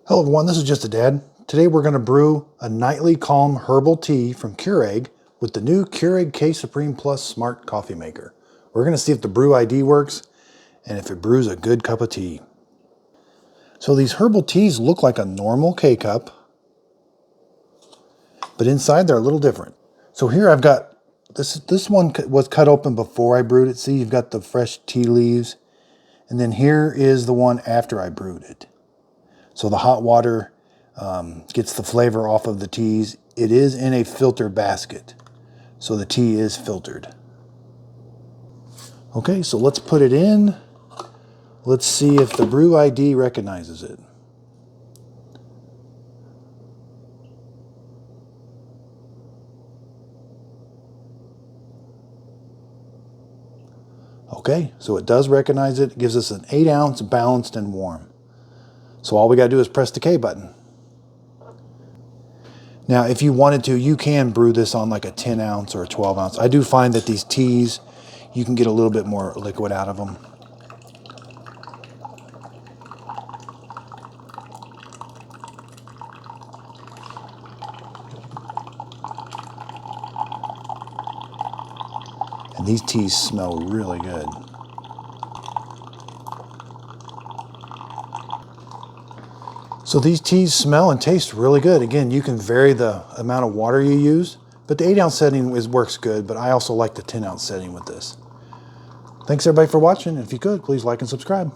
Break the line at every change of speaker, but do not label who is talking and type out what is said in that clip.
Hello everyone, this is Just a Dad. Today we're going to brew a nightly calm herbal tea from Keurig with the new Keurig K Supreme Plus Smart Coffee Maker. We're going to see if the brew ID works and if it brews a good cup of tea. So these herbal teas look like a normal K-cup, but inside they're a little different. So here I've got, this one was cut open before I brewed it. See, you've got the fresh tea leaves. And then here is the one after I brewed it. So the hot water gets the flavor off of the teas. It is in a filter basket, so the tea is filtered. Okay, so let's put it in. Let's see if the brew ID recognizes it. Okay, so it does recognize it. It gives us an 8-ounce balanced and warm. So all we got to do is press the K button. Now, if you wanted to, you can brew this on like a 10-ounce or a 12-ounce. I do find that these teas, you can get a little bit more liquid out of them. And these teas smell really good. So these teas smell and taste really good. Again, you can vary the amount of water you use, but the 8-ounce setting works good, but I also like the 10-ounce setting with this. Thanks everybody for watching. If you could, please like and subscribe.